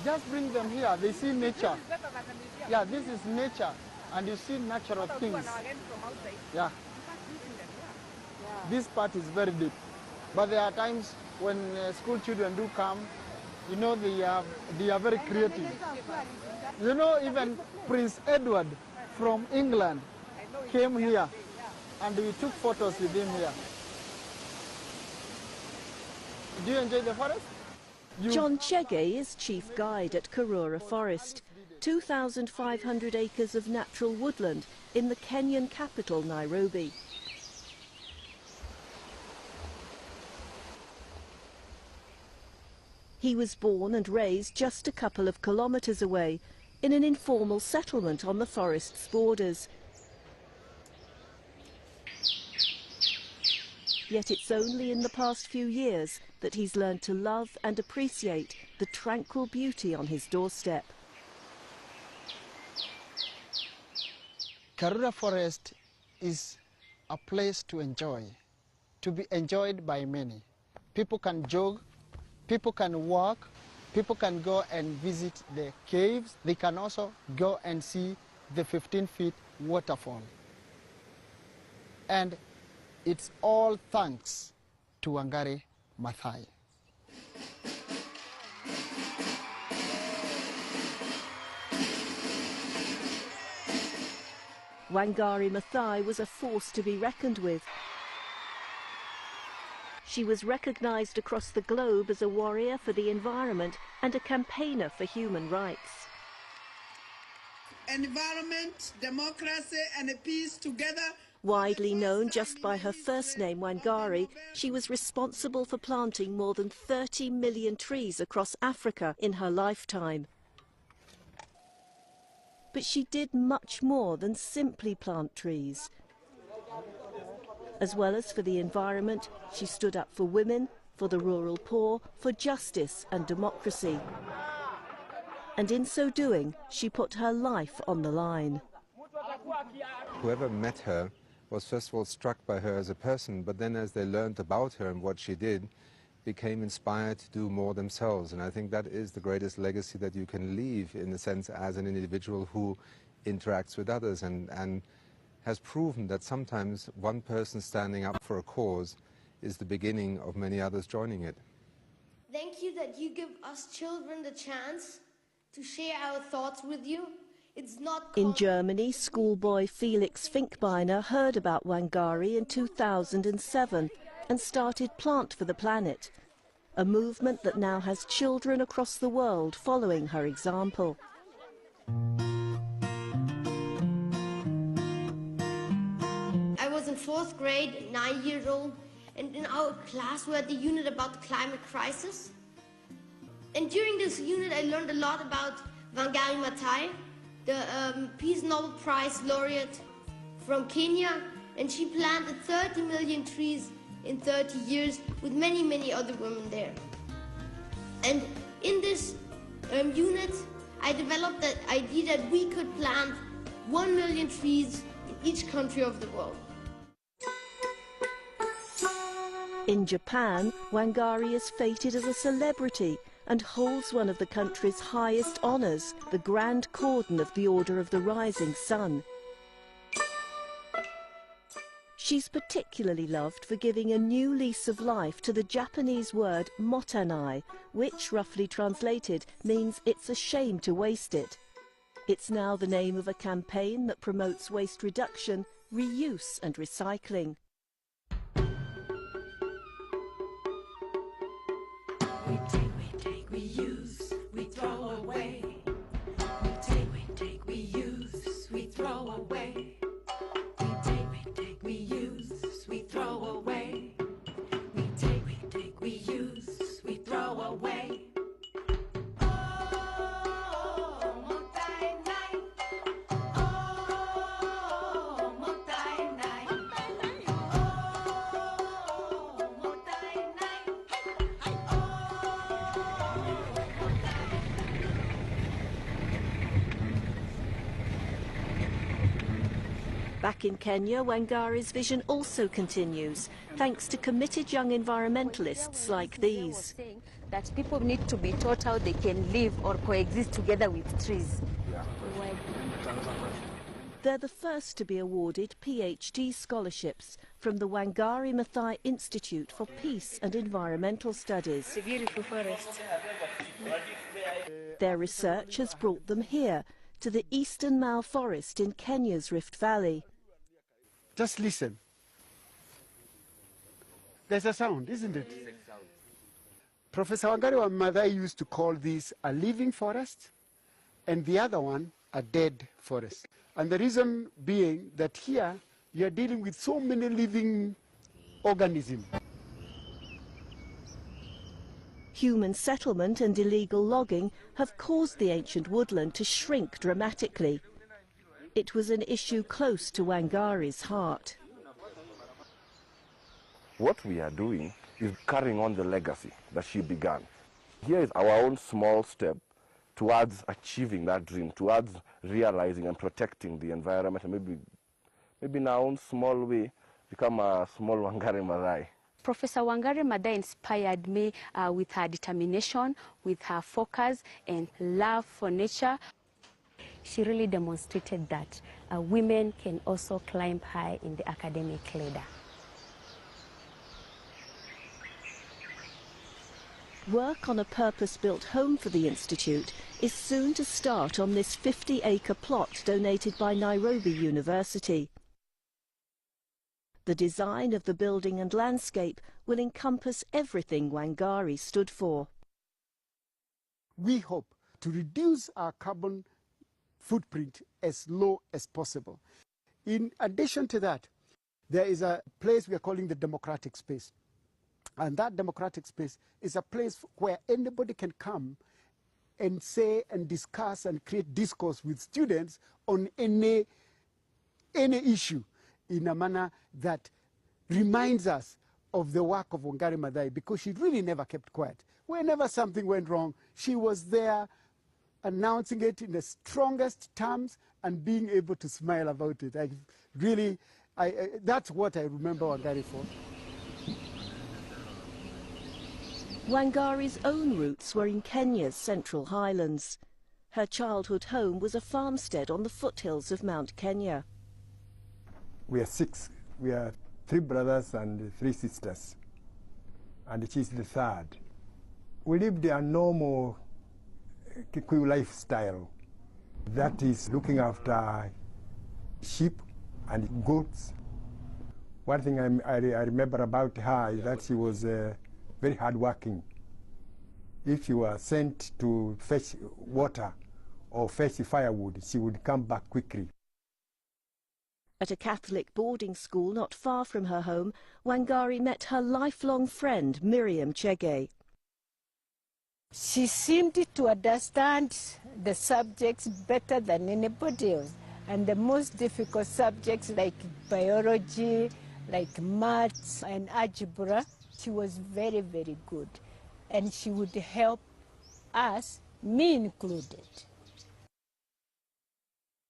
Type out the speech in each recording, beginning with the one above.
Just bring them here. They see nature. Yeah, this is nature, and you see natural things. Yeah. This part is very deep. But there are times when school children do come, you know, they are very creative. You know, even Prince Edward from England came here, and we took photos with him here. Do you enjoy the forest? John Chege is chief guide at Karura Forest, 2,500 acres of natural woodland in the Kenyan capital, Nairobi. He was born and raised just a couple of kilometres away, in an informal settlement on the forest's borders. Yet it's only in the past few years that he's learned to love and appreciate the tranquil beauty on his doorstep. Karura Forest is a place to enjoy, to be enjoyed by many. People can jog, people can walk, people can go and visit the caves. They can also go and see the 15-feet waterfall. And it's all thanks to Wangari Maathai. Wangari Maathai was a force to be reckoned with. She was recognised across the globe as a warrior for the environment and a campaigner for human rights. Environment, democracy and peace together. Widely known just by her first name, Wangari, she was responsible for planting more than 30 million trees across Africa in her lifetime. But she did much more than simply plant trees. As well as for the environment, she stood up for women, for the rural poor, for justice and democracy. And in so doing, she put her life on the line. Whoever met her was first of all struck by her as a person, but then as they learned about her and what she did, became inspired to do more themselves. And I think that is the greatest legacy that you can leave, in a sense, as an individual who interacts with others and has proven that sometimes one person standing up for a cause is the beginning of many others joining it. Thank you that you give us children the chance to share our thoughts with you. It's not in Germany, schoolboy Felix Finkbeiner heard about Wangari in 2007 and started Plant for the Planet, a movement that now has children across the world following her example. I was in 4th grade, 9 years old, and in our class we had the unit about the climate crisis. And during this unit I learned a lot about Wangari Maathai, the Peace Nobel Prize laureate from Kenya, and she planted 30 million trees in 30 years with many, many other women there. And in this unit, I developed that idea that we could plant 1 million trees in each country of the world. In Japan, Wangari is feted as a celebrity and holds one of the country's highest honours, the Grand Cordon of the Order of the Rising Sun. She's particularly loved for giving a new lease of life to the Japanese word motanai, which, roughly translated, means it's a shame to waste it. It's now the name of a campaign that promotes waste reduction, reuse and recycling. We take, we use, we throw away. We take, we use, we throw away. We take, we use, we throw away. We take, we use, we throw away. Back in Kenya, Wangari's vision also continues, thanks to committed young environmentalists like these. That people need to be taught how they can live or coexist together with trees. They're the first to be awarded PhD scholarships from the Wangari Maathai Institute for Peace and Environmental Studies. It's a beautiful forest. Their research has brought them here, to the Eastern Mau Forest in Kenya's Rift Valley. Just listen. There's a sound, isn't it? Professor Wangari Maathai used to call this a living forest and the other one a dead forest. And the reason being that here you are dealing with so many living organisms. Human settlement and illegal logging have caused the ancient woodland to shrink dramatically. It was an issue close to Wangari's heart. What we are doing is carrying on the legacy that she began. Here is our own small step towards achieving that dream, towards realizing and protecting the environment, and maybe in our own small way become a small Wangari Maathai. Professor Wangari Maathai inspired me with her determination, with her focus and love for nature. She really demonstrated that women can also climb high in the academic ladder. Work on a purpose-built home for the Institute is soon to start on this 50-acre plot donated by Nairobi University. The design of the building and landscape will encompass everything Wangari stood for. We hope to reduce our carbon footprint as low as possible. In addition to that, there is a place we are calling the democratic space. And that democratic space is a place where anybody can come and say and discuss and create discourse with students on any issue in a manner that reminds us of the work of Wangari Maathai, because she really never kept quiet. Whenever something went wrong, she was there announcing it in the strongest terms and being able to smile about it. That's what I remember Wangari for. Wangari's own roots were in Kenya's Central Highlands. Her childhood home was a farmstead on the foothills of Mount Kenya. We are 6. We are 3 brothers and 3 sisters. And she's the 3rd. We lived a normal Kikuyu lifestyle. That is looking after sheep and goats. One thing I remember about her is that she was very hardworking. If you were sent to fetch water or fetch firewood, she would come back quickly. At a Catholic boarding school not far from her home, Wangari met her lifelong friend, Miriam Chege. She seemed to understand the subjects better than anybody else. And the most difficult subjects like biology, like maths and algebra, she was very, very good. And she would help us, me included.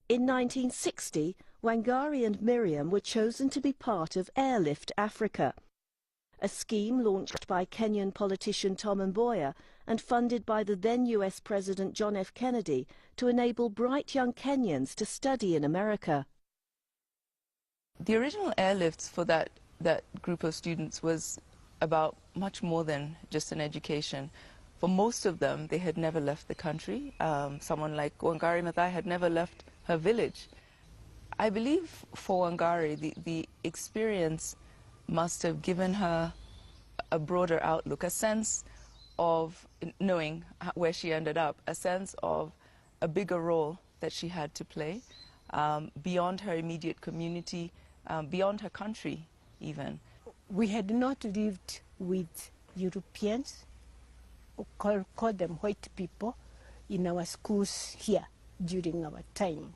In 1960, Wangari and Miriam were chosen to be part of Airlift Africa, a scheme launched by Kenyan politician Tom Mboya and funded by the then US President John F. Kennedy to enable bright young Kenyans to study in America. The original airlifts for that group of students was about much more than just an education. For most of them, they had never left the country. Someone like Wangari Maathai had never left her village. I believe for Wangari, the experience must have given her a broader outlook, a sense of knowing where she ended up, a sense of a bigger role that she had to play beyond her immediate community, beyond her country even. We had not lived with Europeans, call them white people, in our schools here during our time.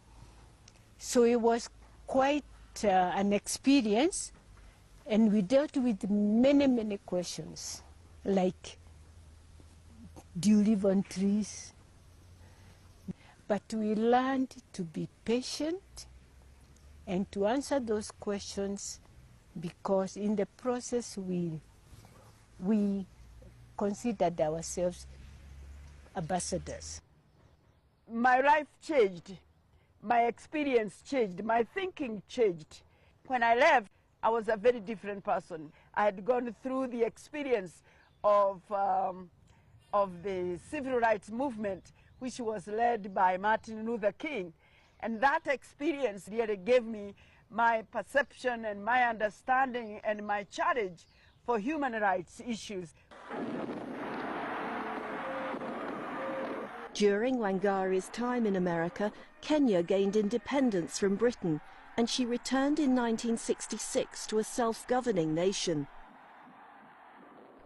So it was quite an experience, and we dealt with many, many questions, like, do you live on trees? But we learned to be patient and to answer those questions, because in the process we considered ourselves ambassadors. My life changed, my experience changed, my thinking changed. When I left, I was a very different person. I had gone through the experience of the civil rights movement, which was led by Martin Luther King. And that experience really gave me my perception and my understanding and my challenge for human rights issues. During Wangari's time in America, Kenya gained independence from Britain, and she returned in 1966 to a self-governing nation.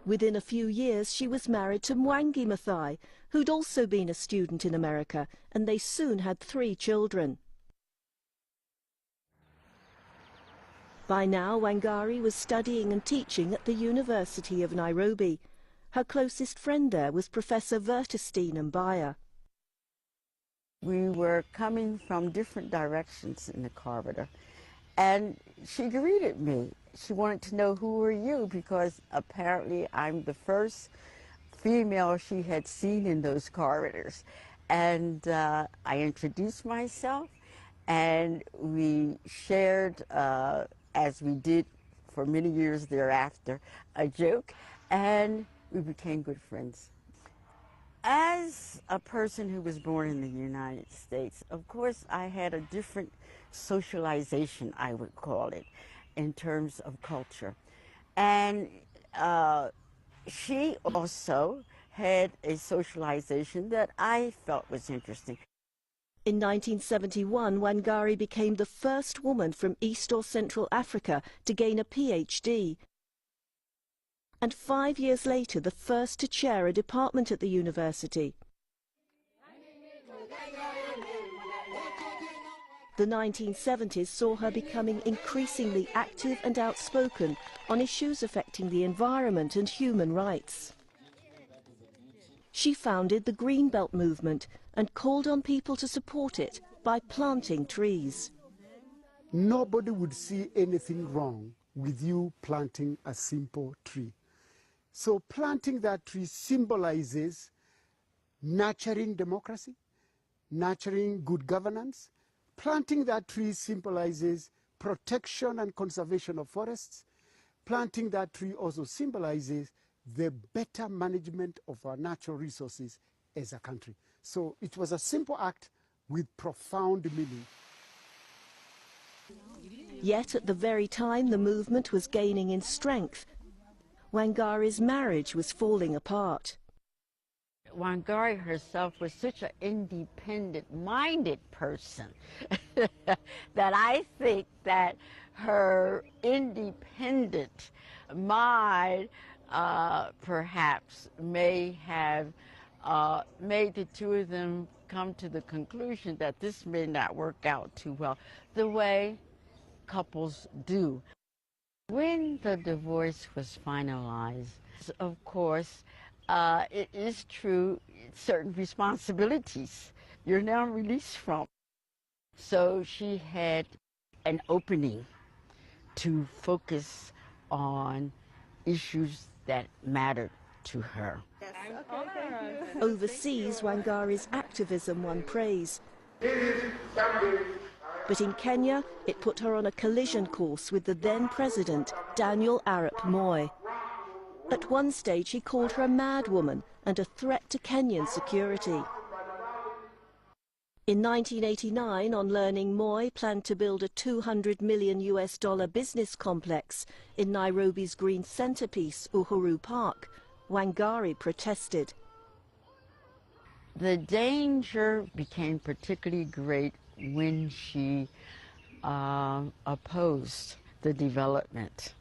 Within a few years, she was married to Wangari Maathai, who'd also been a student in America, and they soon had 3 children. By now, Wangari was studying and teaching at the University of Nairobi. Her closest friend there was Professor Vertestein Mbaya. We were coming from different directions in the corridor, and she greeted me. She wanted to know, who are you? Because apparently I'm the first female she had seen in those corridors. And I introduced myself, and we shared, as we did for many years thereafter, a joke, and we became good friends. As a person who was born in the United States, of course, I had a different socialization, I would call it, in terms of culture. And she also had a socialization that I felt was interesting. In 1971, Wangari became the first woman from East or Central Africa to gain a PhD. And 5 years later, the first to chair a department at the university. The 1970s saw her becoming increasingly active and outspoken on issues affecting the environment and human rights. She founded the Greenbelt movement and called on people to support it by planting trees. Nobody would see anything wrong with you planting a simple tree. So planting that tree symbolizes nurturing democracy, nurturing good governance. Planting that tree symbolizes protection and conservation of forests. Planting that tree also symbolizes the better management of our natural resources as a country. So it was a simple act with profound meaning. Yet at the very time the movement was gaining in strength, Wangari's marriage was falling apart. Wangari herself was such an independent-minded person that I think that her independent mind perhaps may have made the two of them come to the conclusion that this may not work out too well, the way couples do. When the divorce was finalized, of course, it is true, certain responsibilities you're now released from. So she had an opening to focus on issues that mattered to her. Overseas, Wangari's activism won praise. But in Kenya, it put her on a collision course with the then president, Daniel Arap Moi. At one stage, he called her a madwoman and a threat to Kenyan security. In 1989, on learning Moi planned to build a $200 million business complex in Nairobi's green centerpiece, Uhuru Park, Wangari protested. The danger became particularly great when she opposed the development.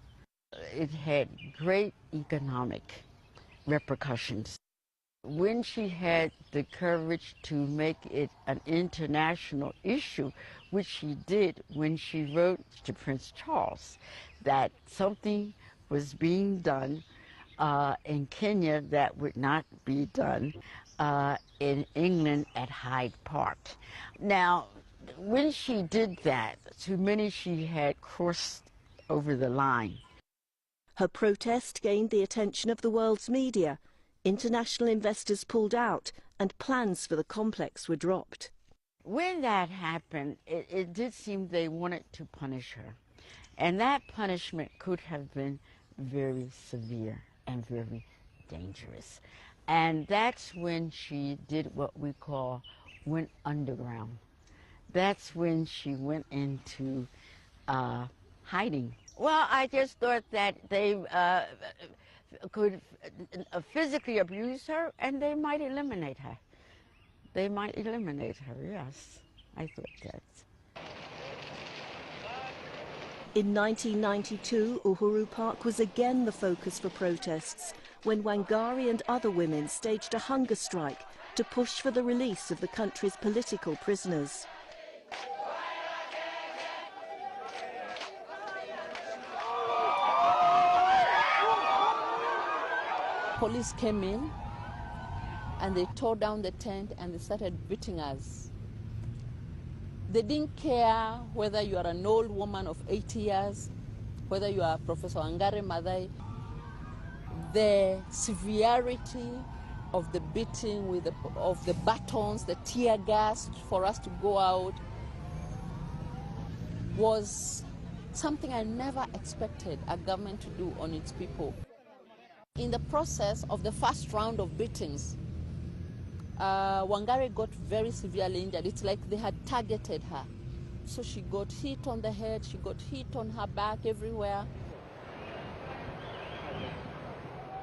It had great economic repercussions. When she had the courage to make it an international issue, which she did when she wrote to Prince Charles that something was being done in Kenya that would not be done in England at Hyde Park. Now, When she did that, to many she had crossed over the line. Her protest gained the attention of the world's media. International investors pulled out and plans for the complex were dropped. When that happened, it did seem they wanted to punish her. And that punishment could have been very severe and very dangerous. And that's when she did what we call went underground. That's when she went into hiding. Well, I just thought that they could physically abuse her and they might eliminate her. They might eliminate her, yes. I thought that. In 1992, Uhuru Park was again the focus for protests when Wangari and other women staged a hunger strike to push for the release of the country's political prisoners. Police came in and they tore down the tent and they started beating us. They didn't care whether you are an old woman of 80 years, whether you are Professor Wangari Maathai. The severity of the beating, of the batons, the tear gas for us to go out was something I never expected a government to do on its people. In the process of the first round of beatings, Wangari got very severely injured. It's like they had targeted her. So she got hit on the head, she got hit on her back, everywhere.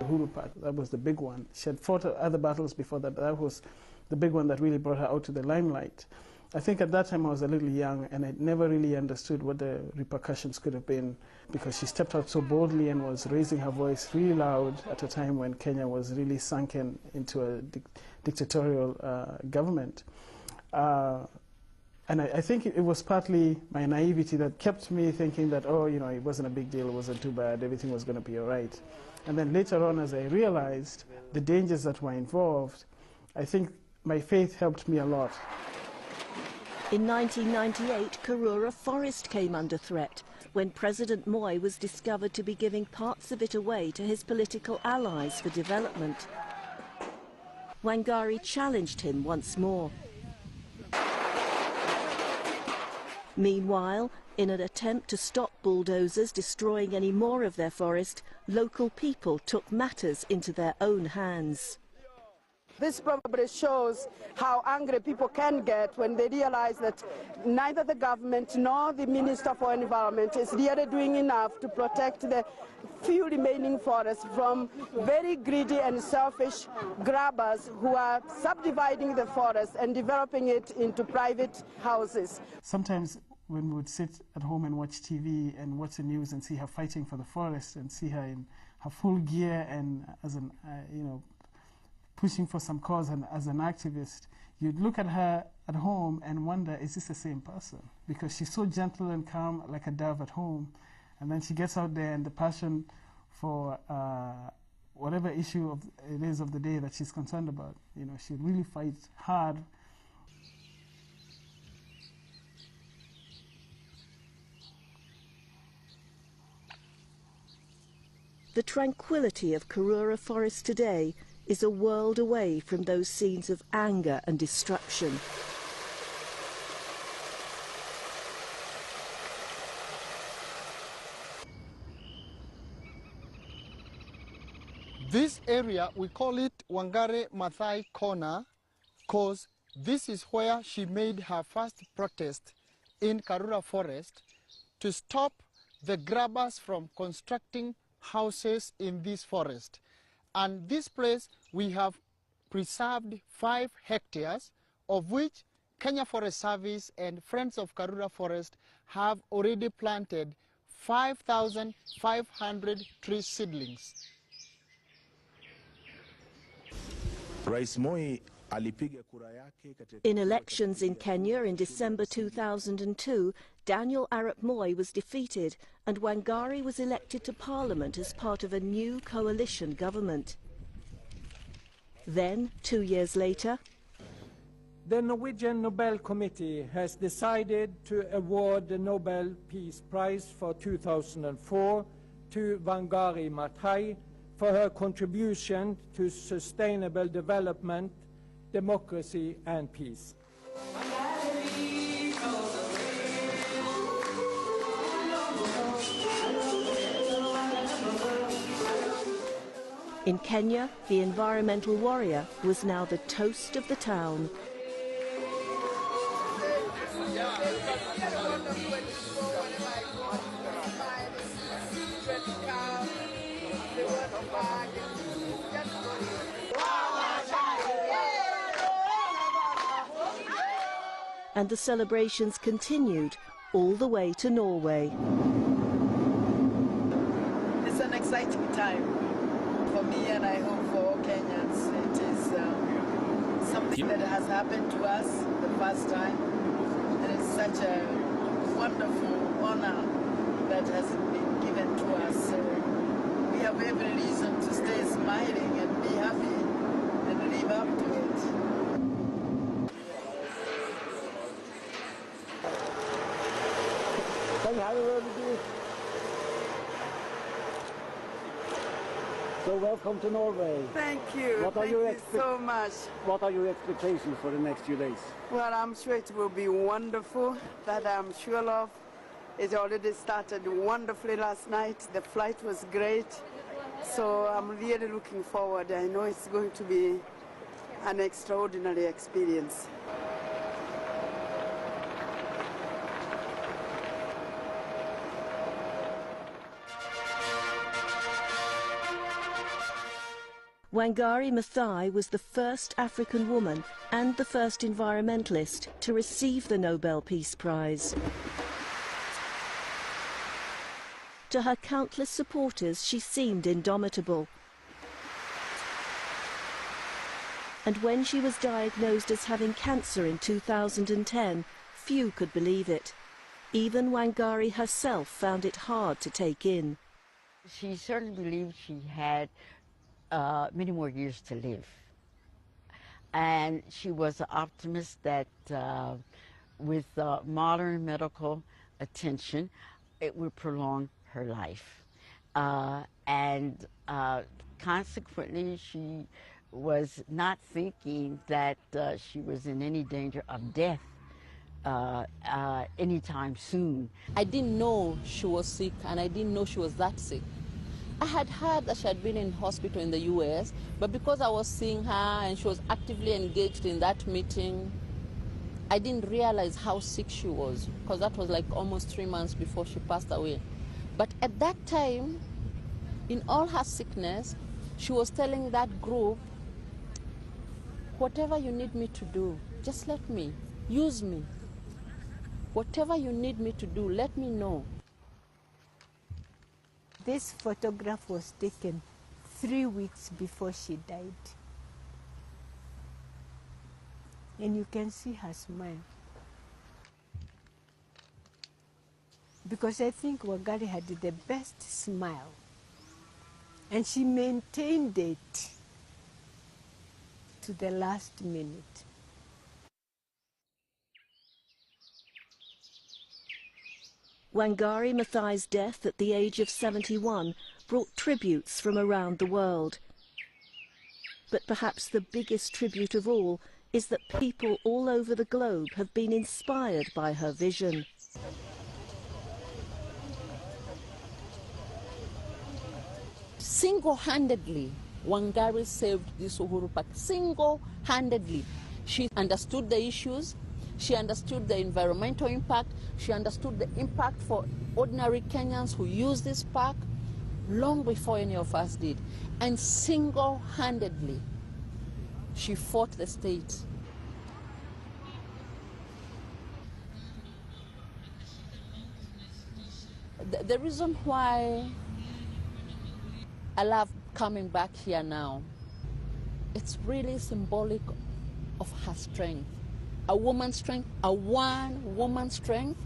Uhuru Park, that was the big one. She had fought other battles before that, but that was the big one that really brought her out to the limelight. I think at that time I was a little young and I never really understood what the repercussions could have been, because she stepped out so boldly and was raising her voice really loud at a time when Kenya was really sunken into a dictatorial government. And I think it was partly my naivety that kept me thinking that, oh, you know, it wasn't a big deal, it wasn't too bad, everything was going to be all right. And then later on, as I realized the dangers that were involved, I think my faith helped me a lot. In 1998, Karura Forest came under threat when President Moi was discovered to be giving parts of it away to his political allies for development. Wangari challenged him once more. Meanwhile, in an attempt to stop bulldozers destroying any more of their forest, local people took matters into their own hands. This probably shows how angry people can get when they realize that neither the government nor the Minister for Environment is really doing enough to protect the few remaining forests from very greedy and selfish grabbers who are subdividing the forest and developing it into private houses. Sometimes when we would sit at home and watch TV and watch the news and see her fighting for the forest and see her in her full gear and as an, you know, pushing for some cause and as an activist, you'd look at her at home and wonder, is this the same person? Because she's so gentle and calm, like a dove at home, and then she gets out there and the passion for whatever issue it is of the day that she's concerned about, you know, she really fights hard. The tranquility of Karura Forest today is a world away from those scenes of anger and destruction. This area, we call it Wangari Maathai Corner, because this is where she made her first protest in Karura Forest to stop the grabbers from constructing houses in this forest. And this place, we have preserved 5 hectares, of which Kenya Forest Service and Friends of Karura Forest have already planted 5,500 tree seedlings. In elections in Kenya in December 2002, Daniel Arap Moi was defeated and Wangari was elected to Parliament as part of a new coalition government. Then, 2 years later, The Norwegian Nobel Committee has decided to award the Nobel Peace Prize for 2004 to Wangari Maathai for her contribution to sustainable development, democracy and peace. In Kenya, the environmental warrior was now the toast of the town. And the celebrations continued all the way to Norway. It's an exciting time for me, and I hope for all Kenyans. It is something that has happened to us the first time, and it's such a wonderful honor that has been given to us. So we have every reason to stay smiling and be happy and live up to it. So welcome to Norway. Thank you. Thank you so much. What are your expectations for the next few days? Well, I'm sure it will be wonderful. That I'm sure of. It already started wonderfully last night. The flight was great. So I'm really looking forward. I know it's going to be an extraordinary experience. Wangari Maathai was the first African woman and the first environmentalist to receive the Nobel Peace Prize. To her countless supporters, she seemed indomitable. And when she was diagnosed as having cancer in 2010, few could believe it. Even Wangari herself found it hard to take in. She certainly believed she had many more years to live. And she was an optimist that with modern medical attention, it would prolong her life. And consequently, she was not thinking that she was in any danger of death anytime soon. I didn't know she was sick, and I didn't know she was that sick. I had heard that she had been in hospital in the US, but because I was seeing her and she was actively engaged in that meeting, I didn't realize how sick she was, because that was like almost 3 months before she passed away. But at that time, in all her sickness, she was telling that group, whatever you need me to do, just let me, use me. Whatever you need me to do, let me know. This photograph was taken 3 weeks before she died. And you can see her smile. Because I think Wangari had the best smile. And she maintained it to the last minute. Wangari Maathai's death at the age of 71 brought tributes from around the world. But perhaps the biggest tribute of all is that people all over the globe have been inspired by her vision. Single-handedly, Wangari saved this Uhuru Park. Single-handedly. She understood the issues. She understood the environmental impact. She understood the impact for ordinary Kenyans who use this park long before any of us did. And single-handedly, she fought the state. The reason why I love coming back here now, it's really symbolic of her strength. A woman's strength, a one-woman strength.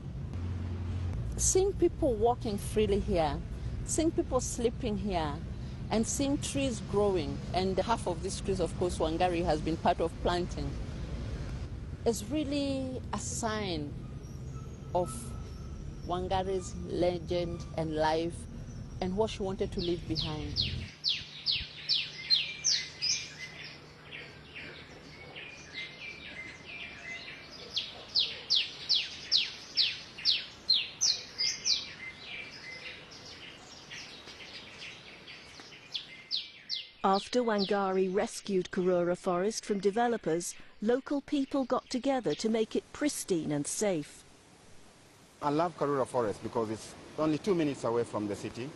Seeing people walking freely here, seeing people sleeping here, and seeing trees growing, and half of these trees, of course, Wangari has been part of planting. is really a sign of Wangari's legend and life and what she wanted to leave behind. After Wangari rescued Karura Forest from developers, local people got together to make it pristine and safe. I love Karura Forest because it's only 2 minutes away from the city,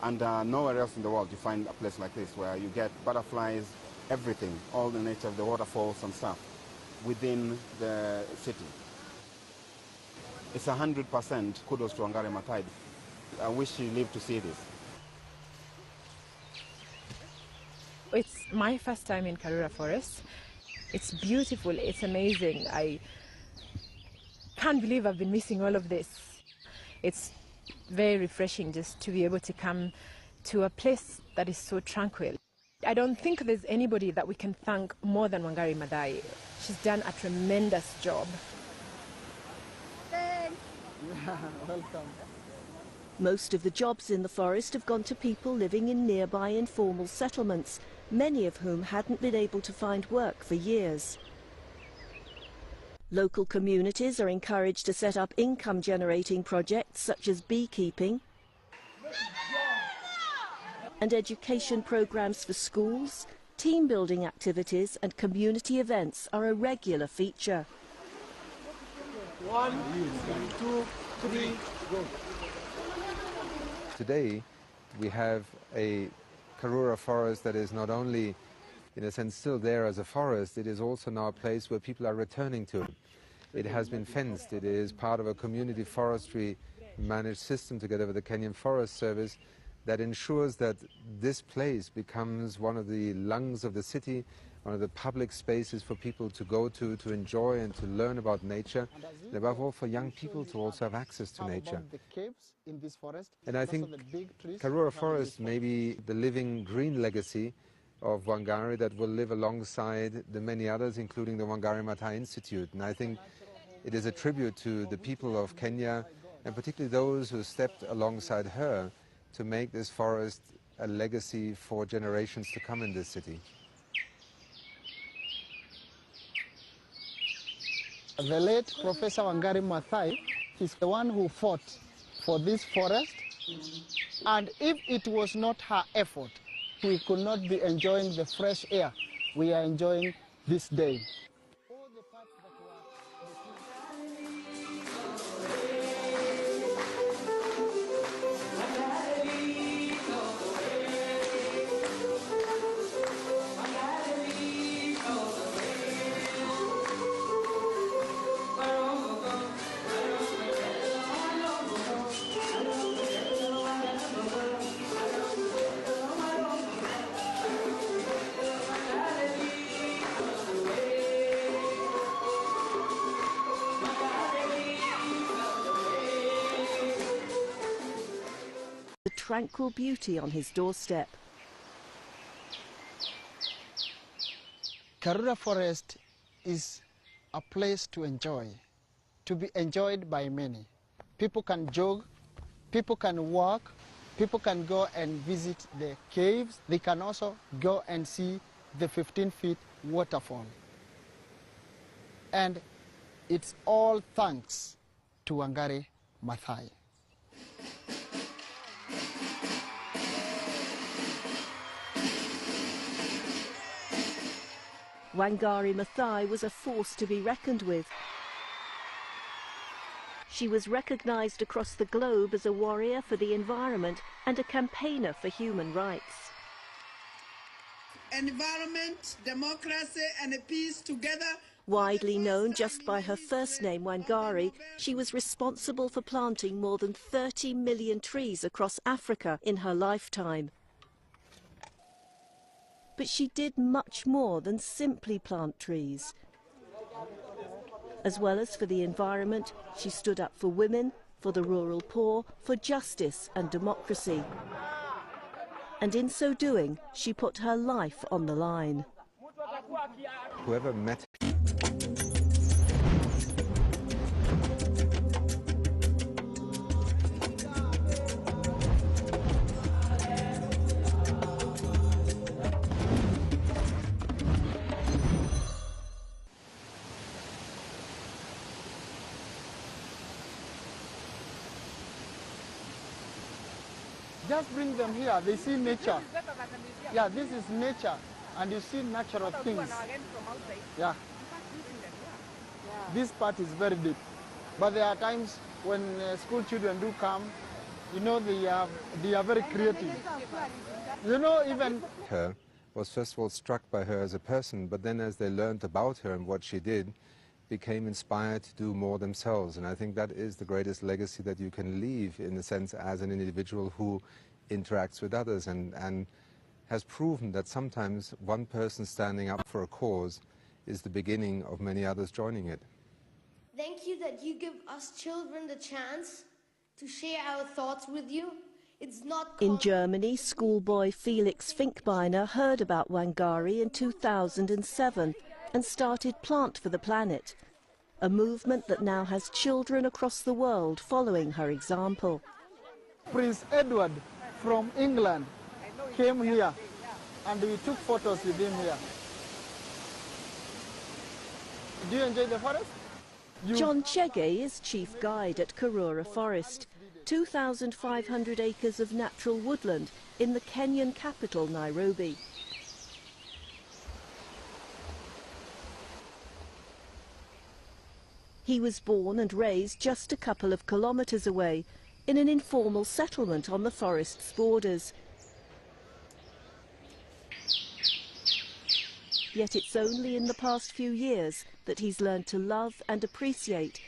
and nowhere else in the world you find a place like this where you get butterflies, everything, all the nature of the waterfalls and stuff within the city. It's 100% kudos to Wangari Maathai. I wish she lived to see this. It's my first time in Karura Forest. It's beautiful, it's amazing. I can't believe I've been missing all of this. It's very refreshing just to be able to come to a place that is so tranquil. I don't think there's anybody that we can thank more than Wangari Maathai. She's done a tremendous job. Thanks. Welcome. Most of the jobs in the forest have gone to people living in nearby informal settlements, many of whom hadn't been able to find work for years. Local communities are encouraged to set up income-generating projects such as beekeeping, and education programs for schools, team-building activities and community events are a regular feature. 1, 2, 3, go. Today, we have a Karura forest that is not only, in a sense, still there as a forest, it is also now a place where people are returning to. It has been fenced. It is part of a community forestry managed system together with the Kenyan Forest Service that ensures that this place becomes one of the lungs of the city, one of the public spaces for people to go to enjoy and to learn about nature, and above all for young people to also have access to nature. And I think Karura Forest may be the living green legacy of Wangari that will live alongside the many others, including the Wangari Maathai Institute. And I think it is a tribute to the people of Kenya, and particularly those who stepped alongside her to make this forest a legacy for generations to come in this city. The late Professor Wangari Maathai is the one who fought for this forest, and if it was not her effort, we could not be enjoying the fresh air we are enjoying this day. The tranquil beauty on his doorstep. Karura Forest is a place to enjoy, to be enjoyed by many. People can jog, people can walk, people can go and visit the caves. They can also go and see the 15-feet waterfall. And it's all thanks to Wangari Maathai. Wangari Maathai was a force to be reckoned with. She was recognized across the globe as a warrior for the environment and a campaigner for human rights. Environment, democracy and peace together. Widely known just by her first name, Wangari, she was responsible for planting more than 30 million trees across Africa in her lifetime. But she did much more than simply plant trees. As well as for the environment, she stood up for women, for the rural poor, for justice and democracy. And in so doing, she put her life on the line. Whoever met just bring them here. They see nature. Yeah, this is nature, and you see natural things. Yeah. This part is very deep, but there are times when school children do come, you know, they are very creative. You know, even her was first of all struck by her as a person, but then as they learned about her and what she did, became inspired to do more themselves. And I think that is the greatest legacy that you can leave, in a sense, as an individual who interacts with others and has proven that sometimes one person standing up for a cause is the beginning of many others joining it. Thank you that you give us children the chance to share our thoughts with you. It's not In Germany, schoolboy Felix Finkbeiner heard about Wangari in 2007 and started Plant for the Planet, a movement that now has children across the world following her example. Prince Edward from England came here, and we took photos with him here. Do you enjoy the forest? John Chege is chief guide at Karura Forest, 2,500 acres of natural woodland in the Kenyan capital, Nairobi. He was born and raised just a couple of kilometres away, in an informal settlement on the forest's borders. Yet it's only in the past few years that he's learned to love and appreciate